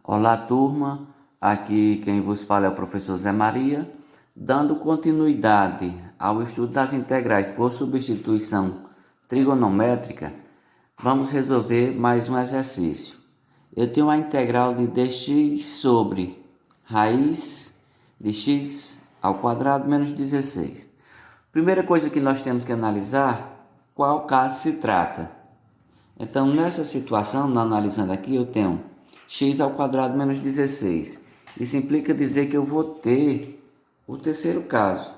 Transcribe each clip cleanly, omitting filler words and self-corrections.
Olá, turma. Aqui quem vos fala é o professor Zé Maria, dando continuidade ao estudo das integrais por substituição trigonométrica. Vamos resolver mais um exercício. Eu tenho a integral de dx sobre raiz de x ao quadrado menos 16. Primeira coisa que nós temos que analisar, qual caso se trata. Então, nessa situação, analisando aqui, eu tenho x ao quadrado menos 16. Isso implica dizer que eu vou ter o terceiro caso,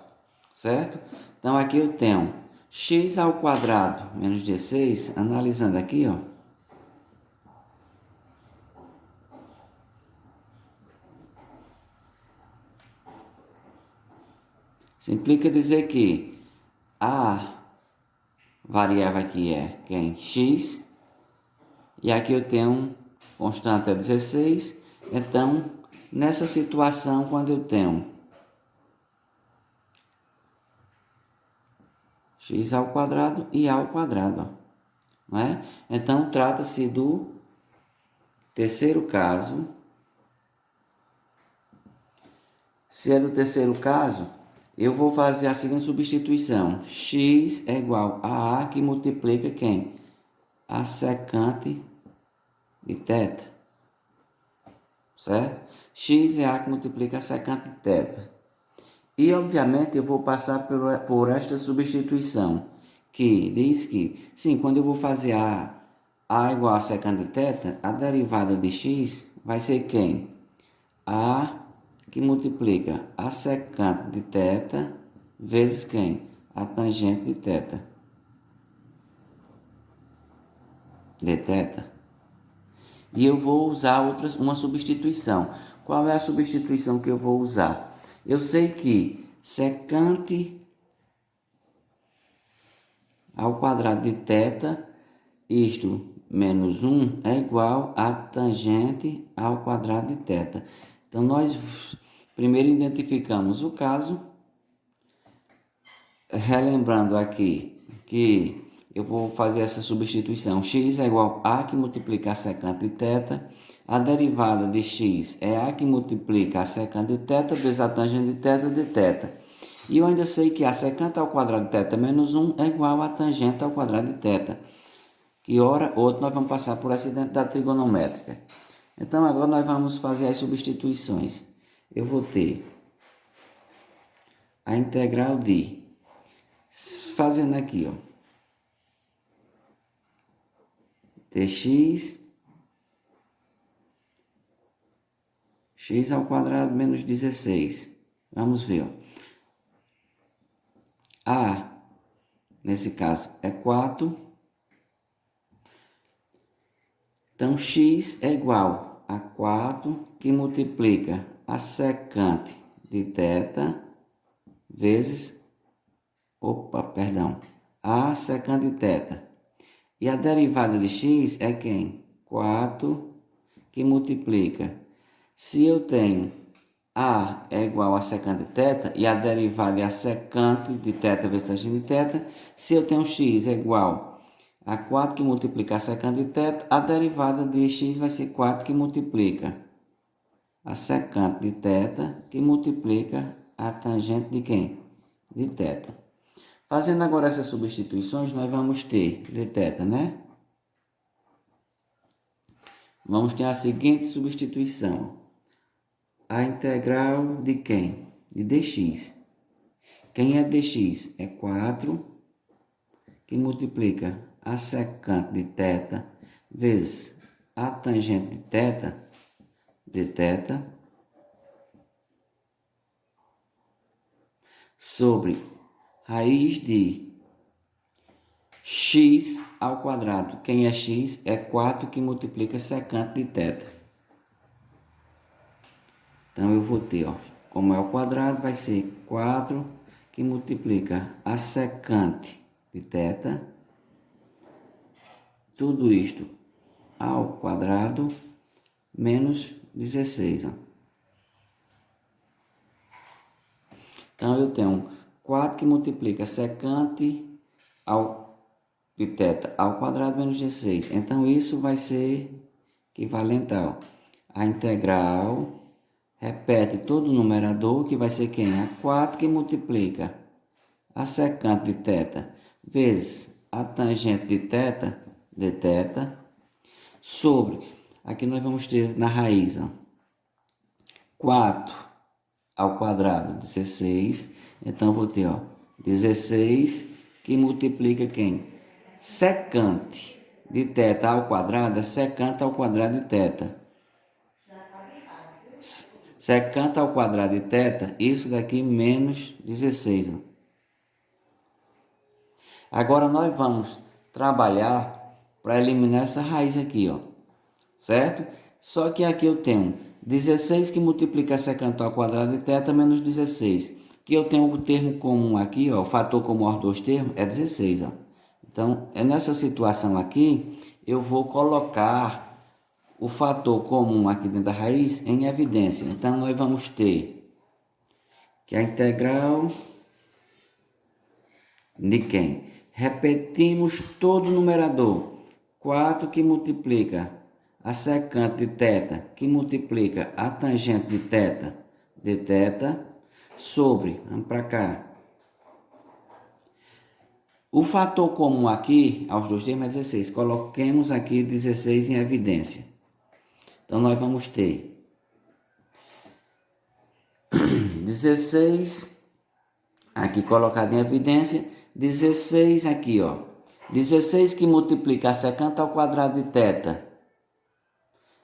certo? Então, aqui eu tenho x ao quadrado menos 16, analisando aqui, ó. Isso implica dizer que a variável aqui é quem? X. E aqui eu tenho constante é 16. Então, nessa situação, quando eu tenho x ao quadrado e a ao quadrado, ó, não é? Então, trata-se do terceiro caso. Se é do terceiro caso, eu vou fazer a seguinte substituição. X é igual a que multiplica quem? A secante de θ. Certo? X é a que multiplica a secante de θ. E, obviamente, eu vou passar por esta substituição, que diz que, sim, quando eu vou fazer a igual a secante de θ, a derivada de x vai ser quem? A que multiplica a secante de θ vezes quem? A tangente de θ. De θ. E eu vou usar uma substituição. Qual é a substituição que eu vou usar? Eu sei que secante ao quadrado de θ, isto menos 1, é igual a tangente ao quadrado de θ. Então, nós primeiro identificamos o caso, relembrando aqui que eu vou fazer essa substituição. X é igual a que multiplica a secante de θ. A derivada de x é a que multiplica a secante de θ vezes a tangente de θ de θ. E eu ainda sei que a secante ao quadrado de θ menos 1 é igual a tangente ao quadrado de θ. Que hora ou outra nós vamos passar por essa identidade trigonométrica. Então agora nós vamos fazer as substituições. Eu vou ter a integral de, fazendo aqui, ó, dx x ao quadrado menos 16. Vamos ver, ó. A, nesse caso, é 4. Então, x é igual a 4 que multiplica a secante de θ vezes, a secante de θ. E a derivada de x é quem? 4 que multiplica. Se eu tenho a é igual a secante de θ e a derivada é a secante de θ vezes tangente de θ, se eu tenho x é igual a 4 que multiplica a secante de θ, a derivada de x vai ser 4 que multiplica a secante de θ que multiplica a tangente de quem? De θ. Fazendo agora essas substituições, nós vamos ter de θ, né? Vamos ter a seguinte substituição. A integral de quem? De dx. Quem é dx? É 4 que multiplica a secante de θ vezes a tangente de θ, sobre raiz de x ao quadrado. Quem é x? É 4 que multiplica a secante de θ. Então, eu vou ter, ó, como é ao quadrado, vai ser 4 que multiplica a secante de θ, tudo isto ao quadrado, menos 16. Ó. Então, eu tenho 4 que multiplica secante de θ ao quadrado menos 16. Então, isso vai ser equivalente a integral, repete todo o numerador, que vai ser quem? A 4 que multiplica a secante de θ vezes a tangente de θ, sobre, aqui nós vamos ter na raiz, ó, 4 ao quadrado, 16, então vou ter, ó, 16 que multiplica quem? Secante de θ ao quadrado é secante ao quadrado de θ. Secante ao quadrado de θ, isso daqui menos 16. Ó. Agora nós vamos trabalhar para eliminar essa raiz aqui, ó. Certo? Só que aqui eu tenho 16 que multiplica secante ao quadrado de θ menos 16. Que eu tenho o termo comum aqui, ó, o fator comum aos dois termos é 16, ó. Então, é nessa situação aqui, eu vou colocar o fator comum aqui dentro da raiz em evidência. Então, nós vamos ter que a integral de quem? Repetimos todo o numerador. 4 que multiplica a secante de θ, que multiplica a tangente de θ, sobre, vamos para cá. O fator comum aqui, aos dois termos, é 16. Coloquemos aqui 16 em evidência. Então, nós vamos ter 16 aqui colocado em evidência, 16 aqui, ó. 16 que multiplica a secante ao quadrado de θ,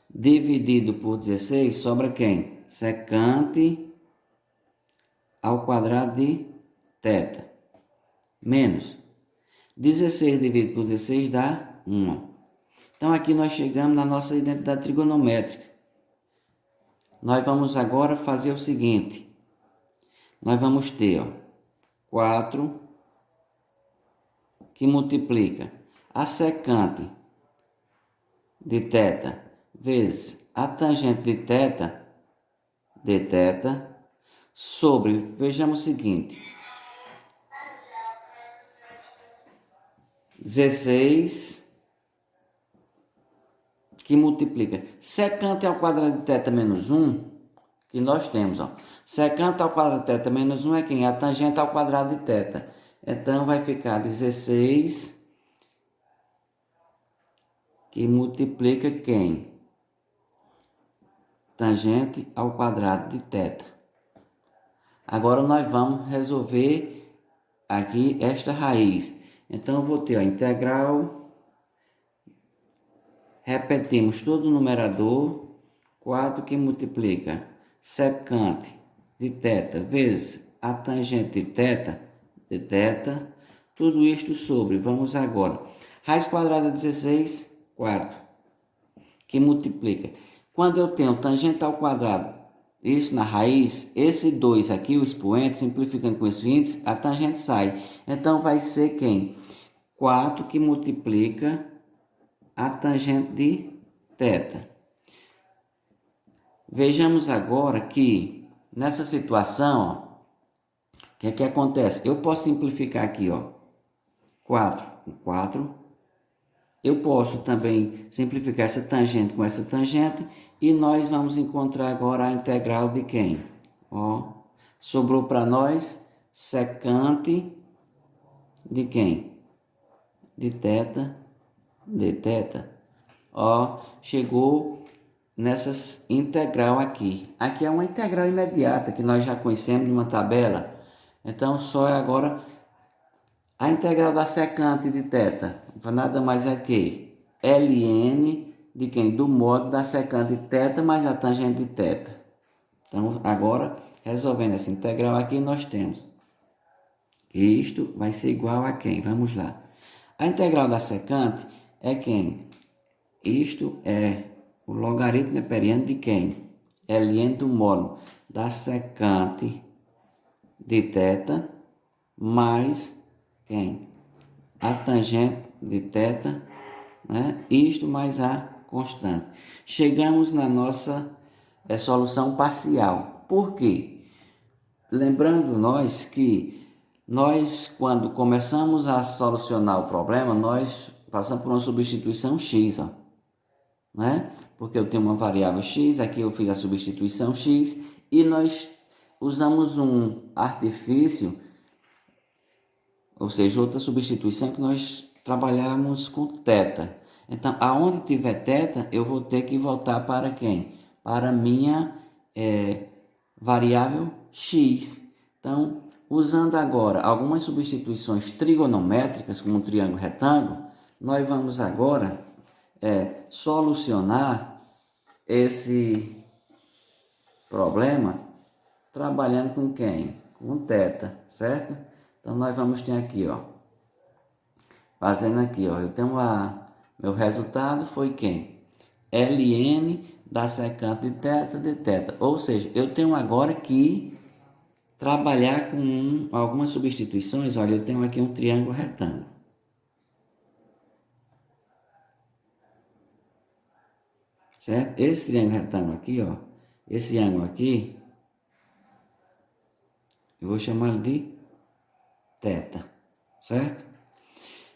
dividido por 16, sobra quem? Secante ao quadrado de θ, menos 16 dividido por 16 dá 1. Então, aqui nós chegamos na nossa identidade trigonométrica. Nós vamos agora fazer o seguinte. Nós vamos ter, ó, 4 que multiplica a secante de θ vezes a tangente de θ, sobre, vejamos o seguinte, 16 que multiplica secante ao quadrado de θ menos 1, que nós temos, ó, secante ao quadrado de θ menos 1 é quem? A tangente ao quadrado de θ. Então, vai ficar 16 que multiplica quem? Tangente ao quadrado de θ. Agora, nós vamos resolver aqui esta raiz. Então, eu vou ter a integral, repetimos todo o numerador, 4 que multiplica secante de θ vezes a tangente de θ, tudo isto sobre, vamos agora, raiz quadrada de 16, quarto, que multiplica. Quando eu tenho tangente ao quadrado, isso na raiz, esse 2 aqui, o expoente, simplificando com esse índice, a tangente sai. Então, vai ser quem? 4 que multiplica a tangente de θ. Vejamos agora que, nessa situação, o que é que acontece? Eu posso simplificar aqui, ó, 4 com 4. Eu posso também simplificar essa tangente com essa tangente. E nós vamos encontrar agora a integral de quem? Ó, sobrou para nós secante de quem? De θ. Ó, chegou nessa integral aqui. Aqui é uma integral imediata que nós já conhecemos de uma tabela. Então, só é agora a integral da secante de θ. Nada mais é que ln de quem? Do módulo da secante de θ mais a tangente de θ. Então, agora, resolvendo essa integral aqui, nós temos isto vai ser igual a quem? Vamos lá. A integral da secante é quem? Isto é o logaritmo neperiano de quem? Ln do módulo da secante de θ mais quem? A tangente de θ, né? Isto mais a constante. Chegamos na nossa solução parcial. Por quê? Lembrando nós que quando começamos a solucionar o problema, nós passamos por uma substituição x, ó, né? porque eu tenho uma variável x, aqui eu fiz a substituição x, e nós usamos um artifício, ou seja, outra substituição que nós trabalhamos com θ. Então, aonde tiver θ, eu vou ter que voltar para quem? Para a minha variável x. Então, usando agora algumas substituições trigonométricas, como um triângulo retângulo, nós vamos agora solucionar esse problema trabalhando com quem? Com θ, certo? Então, nós vamos ter aqui, ó, fazendo aqui, ó, eu tenho meu resultado foi quem? ln da secante de θ, ou seja, eu tenho agora que trabalhar com algumas substituições. Olha, eu tenho aqui um triângulo retângulo, certo? Esse triângulo retângulo aqui, ó, esse ângulo aqui, eu vou chamar de θ, certo?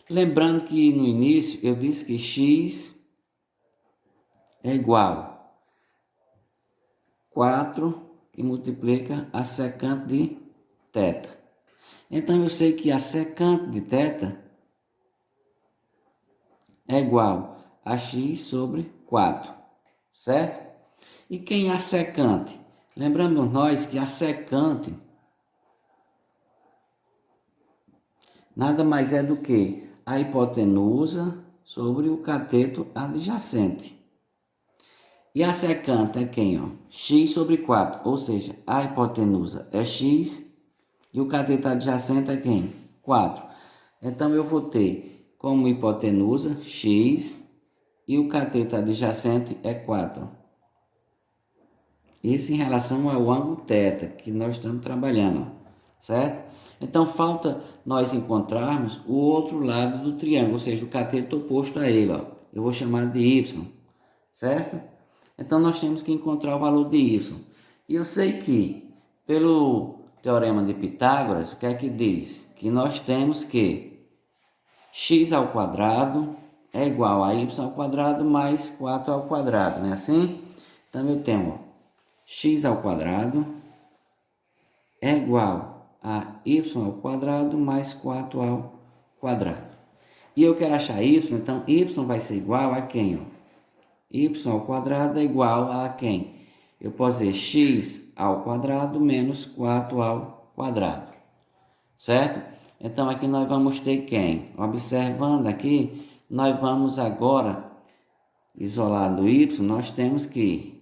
Lembrando que no início eu disse que x é igual a 4 que multiplica a secante de θ. Então eu sei que a secante de θ é igual a x sobre 4, certo? E quem é a secante? Lembrando nós que a secante nada mais é do que a hipotenusa sobre o cateto adjacente. E a secante é quem? Ó? X sobre 4, ou seja, a hipotenusa é x e o cateto adjacente é quem? 4. Então, eu vou ter como hipotenusa x e o cateto adjacente é 4. Isso em relação ao ângulo θ que nós estamos trabalhando, certo? Então, falta nós encontrarmos o outro lado do triângulo, ou seja, o cateto oposto a ele. Ó. Eu vou chamar de y, certo? Então, nós temos que encontrar o valor de y. E eu sei que, pelo teorema de Pitágoras, o que é que diz? Que nós temos que x ao quadrado é igual a y ao quadrado mais 4 ao quadrado, não é assim? Então, eu tenho x ao quadrado é igual a y ao quadrado mais 4 ao quadrado. E eu quero achar y, então y vai ser igual a quem? Ó? Y ao quadrado é igual a quem? Eu posso dizer x ao quadrado menos 4 ao quadrado, certo? Então aqui nós vamos ter quem? Observando aqui, nós vamos agora isolar do y, nós temos que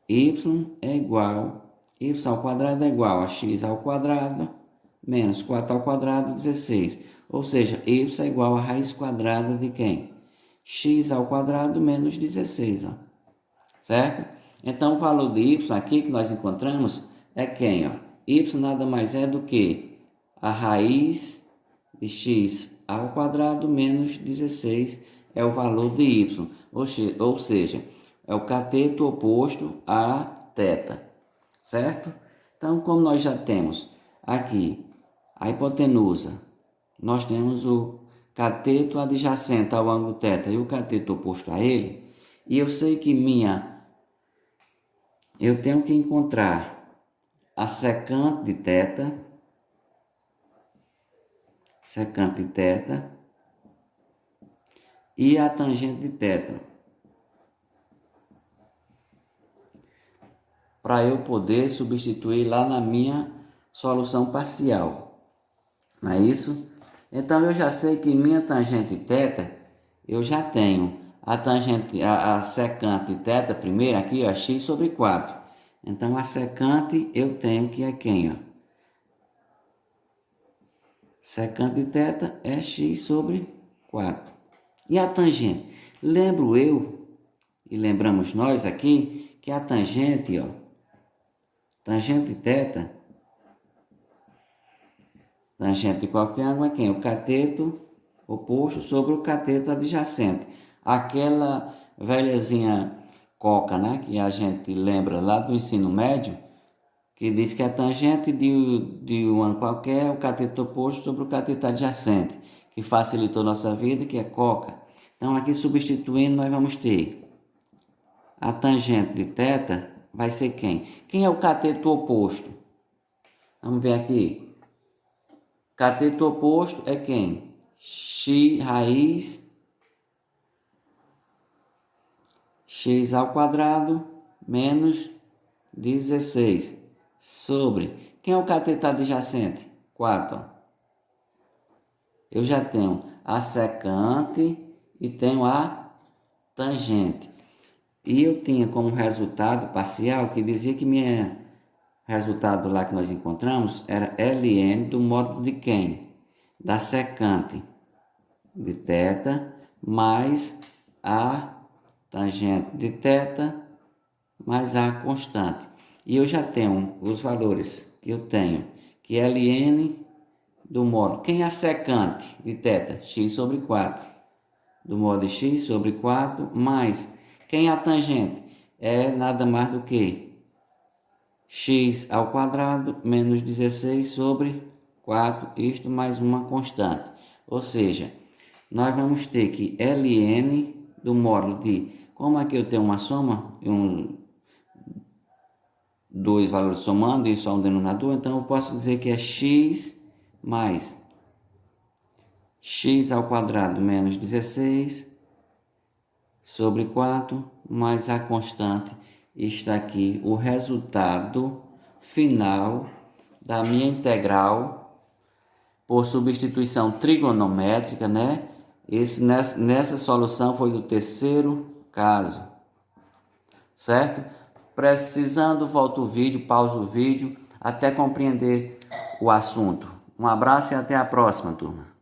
y é igual, y ao quadrado é igual a x ao quadrado menos 4 ao quadrado, 16. Ou seja, y é igual a raiz quadrada de quem? X ao quadrado menos 16, ó. Certo? Então, o valor de y aqui que nós encontramos é quem? Ó? Y nada mais é do que a raiz de x ao quadrado menos 16 é o valor de y. Ou seja, é o cateto oposto a θ. Certo? Então, como nós já temos aqui a hipotenusa, nós temos o cateto adjacente ao ângulo θ e o cateto oposto a ele, e eu sei que eu tenho que encontrar a secante de θ e a tangente de θ, para eu poder substituir lá na minha solução parcial. Não é isso? Então eu já sei que minha tangente θ, eu já tenho a secante de θ primeiro aqui, ó, x sobre 4. Então a secante eu tenho que é quem? Ó? Secante de θ é x sobre 4. E a tangente? Lembro eu, e lembramos nós aqui, que a tangente, ó, tangente de θ, tangente de qualquer ângulo é quem? O cateto oposto sobre o cateto adjacente. Aquela velhazinha coca, né? Que a gente lembra lá do ensino médio, que diz que a tangente de um ângulo qualquer é o cateto oposto sobre o cateto adjacente, que facilitou nossa vida, que é coca. Então, aqui substituindo, nós vamos ter a tangente de θ vai ser quem? Quem é o cateto oposto? Vamos ver aqui. Cateto oposto é quem? X raiz x ao quadrado menos 16 sobre... Quem é o cateto adjacente? 4. Eu já tenho a secante e tenho a tangente. E eu tinha como resultado parcial que dizia que minha resultado lá que nós encontramos era ln do módulo de quem? Da secante de θ mais a tangente de θ mais a constante. E eu já tenho os valores que eu tenho, que ln do módulo. Quem é a secante de θ? X sobre 4. Do módulo de x sobre 4 mais... Quem é a tangente? É nada mais do que x ao quadrado menos 16 sobre 4, isto mais uma constante. Ou seja, nós vamos ter que ln do módulo de... Como aqui eu tenho uma soma, dois valores somando e só um denominador, então eu posso dizer que é x mais x ao quadrado menos 16 sobre 4 mais a constante. Está aqui o resultado final da minha integral por substituição trigonométrica, né? Nessa solução foi do terceiro caso, certo? Precisando, volta o vídeo, pausa o vídeo, até compreender o assunto. Um abraço e até a próxima, turma.